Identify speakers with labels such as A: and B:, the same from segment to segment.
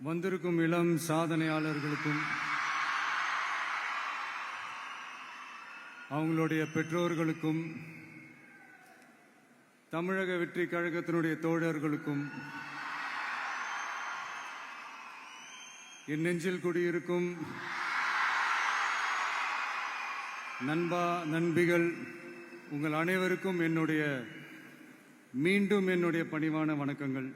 A: வந்திருக்கும் இளம் சாதனையாளர்களுக்கும் அவங்களுடைய பெற்றோர்களுக்கும் தமிழக வெற்றி கழகத்தினுடைய தோழர்களுக்கும் என் நெஞ்சில் குடியிருக்கும் நண்பா நண்பிகள் உங்கள் அனைவருக்கும் மீண்டும் என்னுடைய பணிவான வணக்கங்கள்.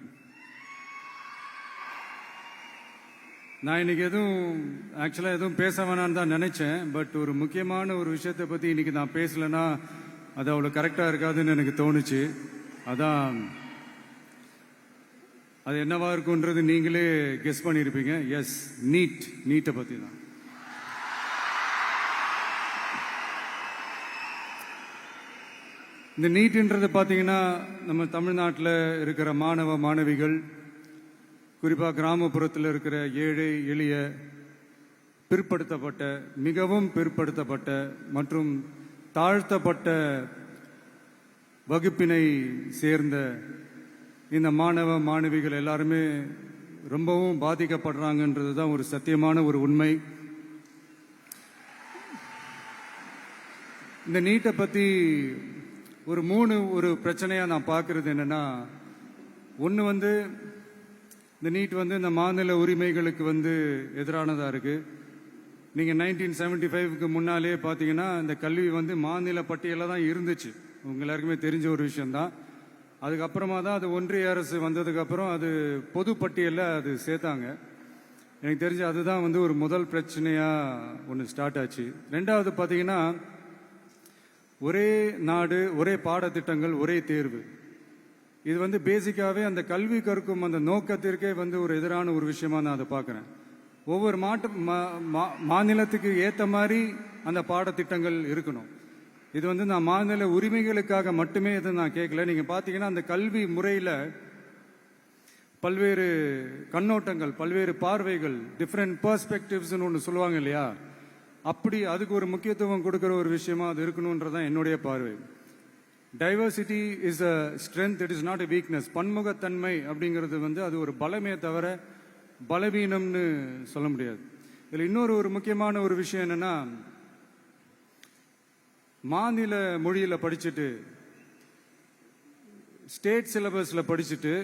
A: நான் இன்னைக்கு எதுவும் பேச வேணான்னு தான் நினைச்சேன். பட் ஒரு முக்கியமான ஒரு விஷயத்தை பத்தி இன்னைக்கு நான் பேசலன்னா அது அவ்வளவு கரெக்டா இருக்காதுன்னு எனக்கு தோணுச்சு. அதான் அது என்னவா இருக்கும்ன்றது நீங்களே கெஸ் பண்ணியிருப்பீங்க. எஸ், நீட்டை பத்தி தான். இந்த நீட்ன்றது பார்த்தீங்கன்னா நம்ம தமிழ்நாட்டில் இருக்கிற மாணவ மாணவிகள், குறிப்பாக கிராமப்புறத்தில் இருக்கிற ஏழை எளிய பிற்படுத்தப்பட்ட, மிகவும் பிற்படுத்தப்பட்ட மற்றும் தாழ்த்தப்பட்ட வகுப்பினை சேர்ந்த இந்த மாணவ மாணவிகள் எல்லாருமே ரொம்பவும் பாதிக்கப்படுறாங்கன்றது தான் ஒரு சத்தியமான ஒரு உண்மை. இந்த நீட்டை பற்றி ஒரு பிரச்சனையாக நான் பார்க்கறது என்னன்னா, ஒன்று இந்த நீட் இந்த மாநில உரிமைகளுக்கு எதிரானதாக இருக்கு. நீங்கள் 1975க்கு முன்னாலே பார்த்தீங்கன்னா இந்த கல்வி மாநில பட்டியலில் தான் இருந்துச்சு. உங்க எல்லாருக்குமே தெரிஞ்ச ஒரு விஷயம்தான். அதுக்கப்புறமா தான் அது ஒன்றிய அரசு வந்ததுக்கப்புறம் அது பொது பட்டியலில் அது சேர்த்தாங்க. எனக்கு தெரிஞ்சு அதுதான் ஒரு முதல் பிரச்சனையாக ஒன்று ஸ்டார்ட் ஆச்சு. ரெண்டாவது பார்த்தீங்கன்னா, ஒரே நாடு, ஒரே பாடத்திட்டங்கள், ஒரே தேர்வு. இது பேசிக்காவே அந்த கல்வி கற்கும் அந்த நோக்கத்திற்கே ஒரு எதிரான ஒரு விஷயமா நான் அதை பார்க்குறேன். ஒவ்வொரு மாநிலத்துக்கு ஏற்ற மாதிரி அந்த பாடத்திட்டங்கள் இருக்கணும். இது நான் மாநில உரிமைகளுக்காக மட்டுமே இதை நான் கேட்கல. நீங்க பார்த்தீங்கன்னா அந்த கல்வி முறையில் பல்வேறு கண்ணோட்டங்கள், பல்வேறு பார்வைகள், டிஃப்ரெண்ட் பெர்ஸ்பெக்டிவ்ஸ்னு ஒன்று சொல்லுவாங்க இல்லையா, அப்படி அதுக்கு ஒரு முக்கியத்துவம் கொடுக்கிற ஒரு விஷயமா அது இருக்கணும்ன்றதான் என்னுடைய பார்வை. Diversity is a strength, it is not a weakness. பன்முகத்தன்மை அப்படிங்கிறது அது ஒரு பலமே தவிர பலவீனம்னு சொல்ல முடியாது. இதில் இன்னொரு முக்கியமான ஒரு விஷயம் என்னன்னா, மாநில மொழியில படிச்சுட்டு, ஸ்டேட் சிலபஸ்ல படிச்சுட்டு,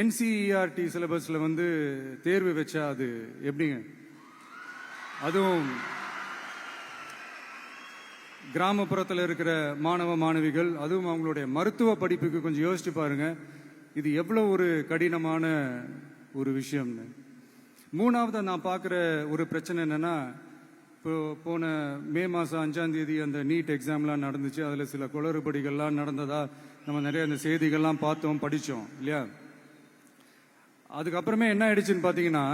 A: என்சிஇஆர்டி சிலபஸ்ல தேர்வு வச்சா அது எப்படிங்க? அதுவும் கிராமப்புறத்தில் இருக்கிற மாணவ மாணவிகள், அதுவும் அவங்களுடைய மருத்துவ படிப்புக்கு கொஞ்சம் யோசிச்சு பாருங்க, இது எவ்வளவு ஒரு கடினமான ஒரு விஷயம்னு. மூணாவது நான் பார்க்குற ஒரு பிரச்சனை என்னன்னா, இப்போ போன மே மாதம் 5ஆம் தேதி அந்த நீட் எக்ஸாம்லாம் நடந்துச்சு. அதில் சில குளறுபடிகள்லாம் நடந்ததா நம்ம நிறைய அந்த செய்திகள்லாம் பார்த்தோம், படித்தோம் இல்லையா. அதுக்கப்புறமே என்ன ஆயிடுச்சுன்னு பார்த்தீங்கன்னா,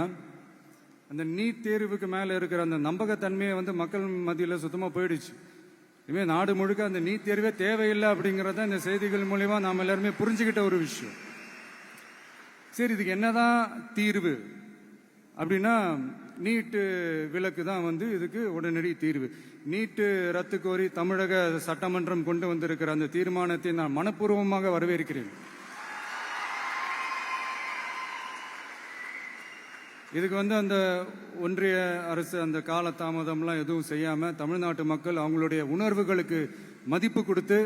A: அந்த நீட் தேர்வுக்கு மேலே இருக்கிற அந்த நம்பகத்தன்மையை மக்கள் மத்தியில் சுத்தமாக போயிடுச்சு. இனிமேல் நாடு முழுக்க அந்த நீட் தேர்வே தேவையில்லை அப்படிங்கிறத இந்த செய்திகள் மூலியமா நாம் எல்லாருமே புரிஞ்சுக்கிட்ட ஒரு விஷயம். சரி, இதுக்கு என்னதான் தீர்வு அப்படின்னா, நீட்டு விலக்கு தான் இதுக்கு உடனடி தீர்வு. நீட்டு ரத்து கோரி தமிழக சட்டமன்றம் கொண்டு வந்திருக்கிற அந்த தீர்மானத்தை நான் மனப்பூர்வமாக வரவேற்கிறேன். இதுக்கு அந்த ஒன்றிய அரசு அந்த கால தாமதம்லாம் எதுவும் செய்யாம தமிழ்நாட்டு மக்கள் அவங்களுடைய உணர்வுகளுக்கு மதிப்பு கொடுத்து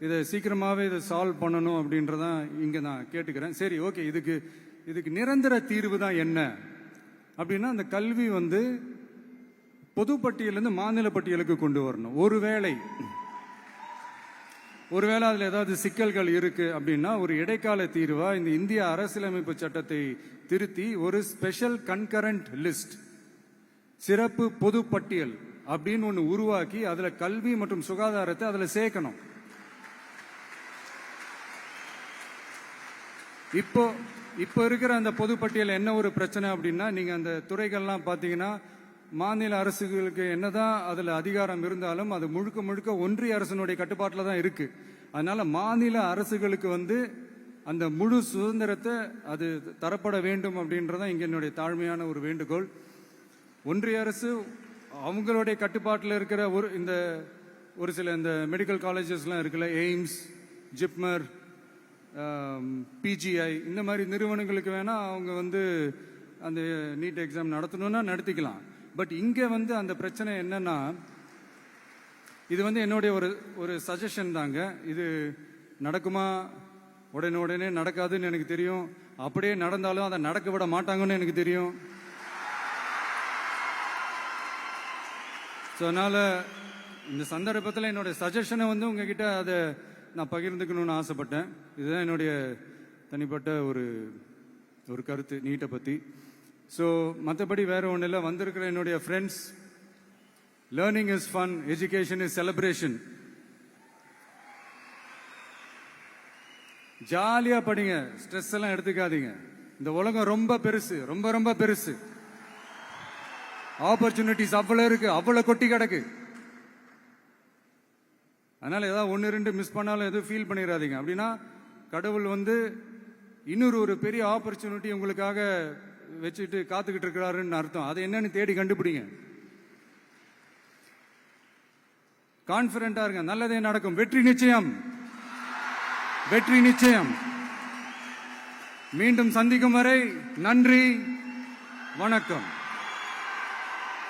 A: இதை சீக்கிரமாவே இதை சால்வ் பண்ணணும் அப்படின்றதான் இங்க நான் கேட்டுக்கிறேன். சரி, ஓகே, இதுக்கு நிரந்தர தீர்வு தான் என்ன அப்படின்னா, அந்த கல்வி பொது பட்டியலிருந்து மாநில பட்டியலுக்கு கொண்டு வரணும். ஒருவேளை அதுல ஏதாவது சிக்கல்கள் இருக்கு அப்படின்னா ஒரு இடைக்கால தீர்வா இந்த இந்திய அரசியலமைப்பு சட்டத்தை திருத்தி ஒரு ஸ்பெஷல் கன்கரண்ட் லிஸ்ட், சிறப்பு பொது பட்டியல் அப்படின்னு ஒன்று உருவாக்கி அதுல கல்வி மற்றும் சுகாதாரத்தை அதுல சேர்க்கணும். இப்போ இருக்கிற அந்த பொது பட்டியல் என்ன ஒரு பிரச்சனை அப்படின்னா, நீங்க அந்த துறைகள்லாம் பாத்தீங்கன்னா மாநில அரசுகளுக்கு என்னதான் அதுல அதிகாரம் இருந்தாலும் அது முழுக்க ஒன்றிய அரசினுடைய கட்டுப்பாட்டில் தான் இருக்கு. அதனால மாநில அரசுகளுக்கு அந்த முழு சுதந்திரத்தை அது தரப்பட வேண்டும் அப்படின்றதான் இங்க என்னுடைய தாழ்மையான ஒரு வேண்டுகோள். ஒன்றிய அரசு அவங்களுடைய கட்டுப்பாட்டில் இருக்கிற ஒரு சில இந்த மெடிக்கல் காலேஜஸ்லாம் இருக்குல்ல, எய்ம்ஸ், ஜிப்மர், பிஜிஐ, இந்த மாதிரி நிறுவனங்களுக்கு வேணா அவங்க அந்த நீட் எக்ஸாம் நடத்தணும்னா நடத்திக்கலாம். பட் இங்கே வந்து அந்த பிரச்சனை என்னன்னா, இது வந்து என்னுடைய ஒரு சஜஷன் தாங்க. இது நடக்குமா? உடனே நடக்காதுன்னு எனக்கு தெரியும். அப்படியே நடந்தாலும் அதை நடக்க விட மாட்டாங்கன்னு எனக்கு தெரியும். ஸோ அதனால் இந்த சந்தர்ப்பத்தில் என்னுடைய சஜஷனை வந்து உங்ககிட்ட அதை நான் பகிர்ந்துக்கணும்னு ஆசைப்பட்டேன். இதுதான் என்னுடைய தனிப்பட்ட ஒரு கருத்து நீட்டை பற்றி. ஸோ மற்றபடி வேறு ஒன்றும் இல்லை. வந்திருக்கிற என்னுடைய friends, learning is fun, education is celebration. ஜாலியாக படிங்க, ஸ்ட்ரெஸ் எல்லாம் எடுத்துக்காதீங்க. இந்த உலகம் ரொம்ப பெருசு, ரொம்ப ரொம்ப பெருசு. ஆப்பர்ச்சுனிட்டிஸ் அவ்வளோ இருக்கு, அவ்வளோ கொட்டி கிடக்கு. அதனால ஏதாவது ஒன்று ரெண்டு மிஸ் பண்ணாலும் எதுவும் ஃபீல் பண்ணிடாதீங்க. அப்படின்னா கடவுள் வந்து இன்னொரு ஒரு பெரிய ஆப்பர்ச்சுனிட்டி உங்களுக்காக வச்சுட்டு காத்துக்கிட்டு இருக்கிறாருன்னு அர்த்தம். அது என்னன்னு தேடி கண்டுபிடிங்க. கான்பிடண்டா இருங்க, நல்லதே நடக்கும். வெற்றி நிச்சயம், வெற்றி நிச்சயம். மீண்டும் சந்திக்கும் வரை நன்றி, வணக்கம்.